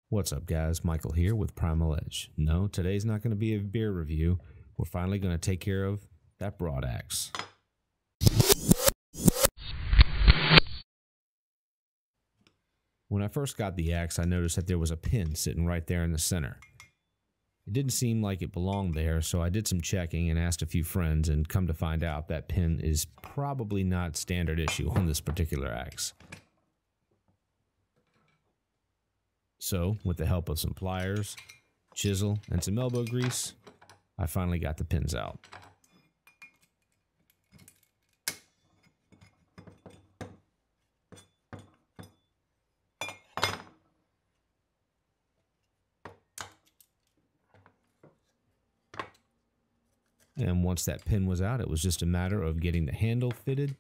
What's up guys, Michael here with Primal Edge. No, today's not going to be a beer review. We're finally going to take care of that broadaxe. When I first got the axe, I noticed that there was a pin sitting right there in the center. It didn't seem like it belonged there, so I did some checking and asked a few friends, and come to find out that pin is probably not standard issue on this particular axe. So, with the help of some pliers, chisel, and some elbow grease, I finally got the pins out. And once that pin was out, it was just a matter of getting the handle fitted.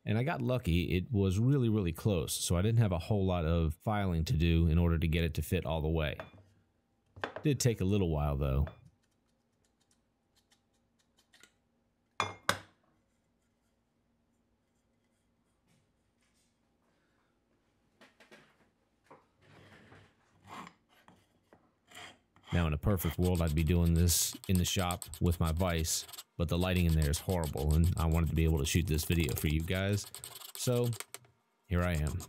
And I got lucky. It was really close, so I didn't have a whole lot of filing to do in order to get it to fit all the way. It did take a little while though. Now in a perfect world, I'd be doing this in the shop with my vise, but the lighting in there is horrible and I wanted to be able to shoot this video for you guys. So here I am.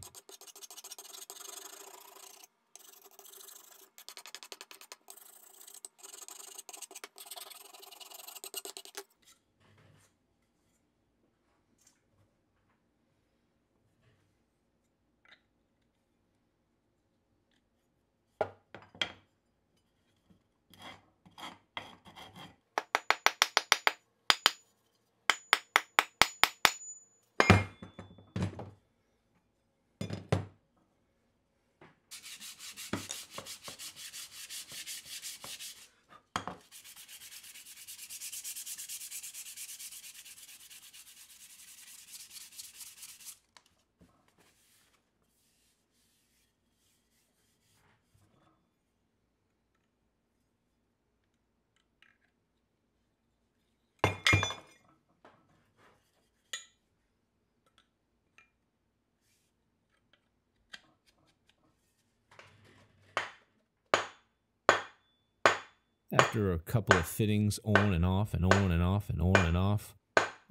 After a couple of fittings on and off and on and off and on and off,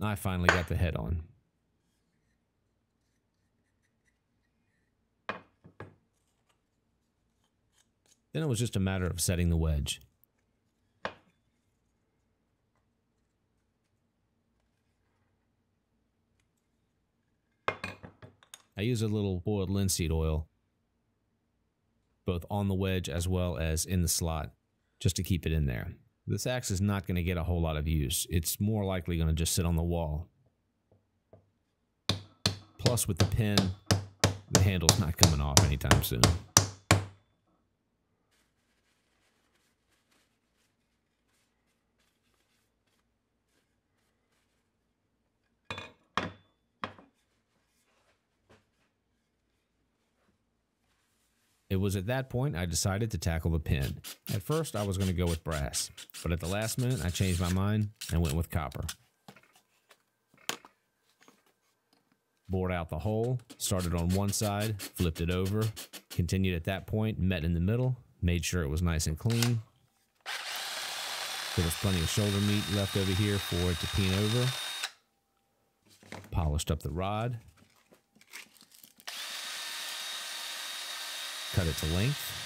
I finally got the head on. Then it was just a matter of setting the wedge. I use a little boiled linseed oil, both on the wedge as well as in the slot, just to keep it in there. This axe is not going to get a whole lot of use. It's more likely going to just sit on the wall. Plus with the pin, the handle's not coming off anytime soon. It was at that point I decided to tackle the pin. At first I was going to go with brass, but at the last minute I changed my mind and went with copper. Bored out the hole, started on one side, flipped it over, continued at that point, met in the middle, made sure it was nice and clean. There was plenty of shoulder meat left over here for it to peen over. Polished up the rod. Cut it to length.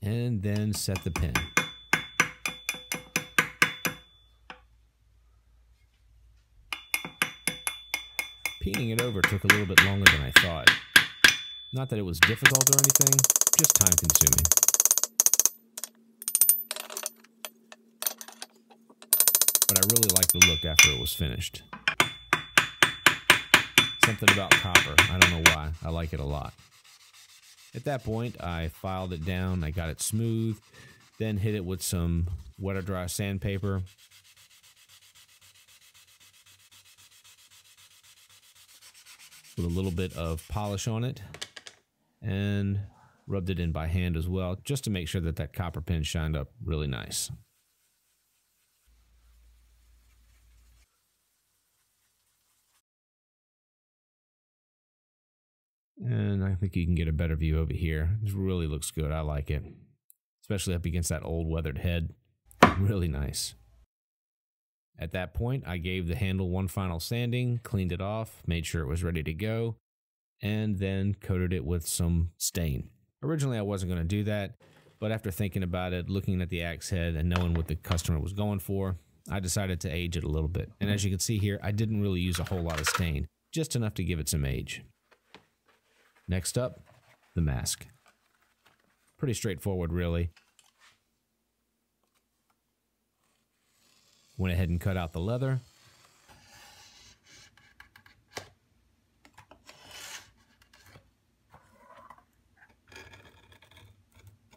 And then set the pin. Peening it over took a little bit longer than I thought. Not that it was difficult or anything, just time consuming. But I really liked the look after it was finished. Something about copper, I don't know why, I like it a lot. At that point, I filed it down, I got it smooth, Then hit it with some wet or dry sandpaper. With a little bit of polish on it. And rubbed it in by hand as well, just to make sure that that copper pin shined up really nice. And I think you can get a better view over here. This really looks good. I like it. Especially up against that old weathered head. Really nice. At that point, I gave the handle one final sanding, cleaned it off, made sure it was ready to go, and then coated it with some stain. Originally, I wasn't going to do that, but after thinking about it, looking at the axe head and knowing what the customer was going for, I decided to age it a little bit. And as you can see here, I didn't really use a whole lot of stain, just enough to give it some age. Next up, the mask. Pretty straightforward, really. Went ahead and cut out the leather.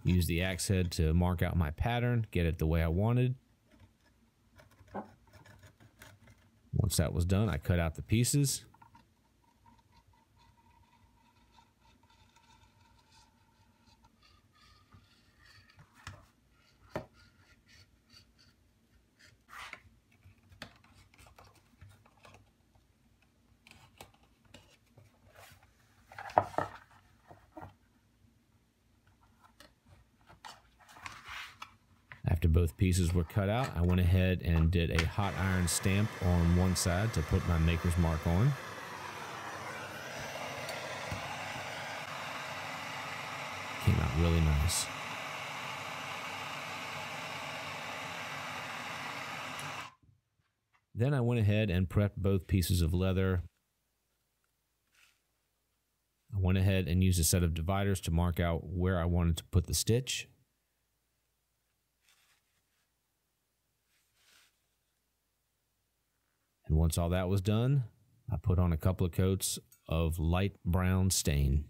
Used the axe head to mark out my pattern, get it the way I wanted. Once that was done, I cut out the pieces. After both pieces were cut out, I went ahead and did a hot iron stamp on one side to put my maker's mark on. Came out really nice. Then I went ahead and prepped both pieces of leather. I went ahead and used a set of dividers to mark out where I wanted to put the stitch. And once all that was done, I put on a couple of coats of light brown stain.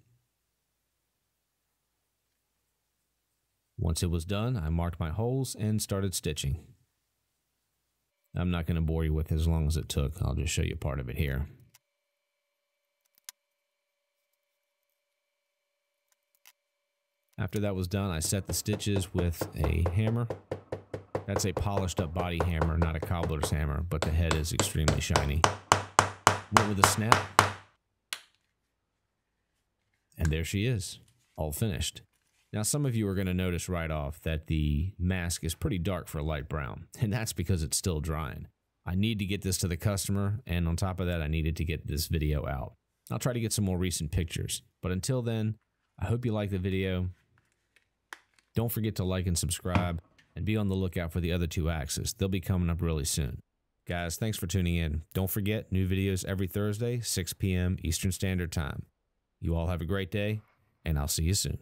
Once it was done, I marked my holes and started stitching. I'm not going to bore you with as long as it took. I'll just show you part of it here. After that was done, I set the stitches with a hammer. That's a polished up body hammer, not a cobbler's hammer, but the head is extremely shiny. Went with a snap. And there she is, all finished. Now, some of you are going to notice right off that the mask is pretty dark for a light brown, and that's because it's still drying. I need to get this to the customer, and on top of that, I needed to get this video out. I'll try to get some more recent pictures, but until then, I hope you like the video. Don't forget to like and subscribe, and be on the lookout for the other two axes. They'll be coming up really soon. Guys, thanks for tuning in. Don't forget, new videos every Thursday, 6 p.m. Eastern Standard Time. You all have a great day, and I'll see you soon.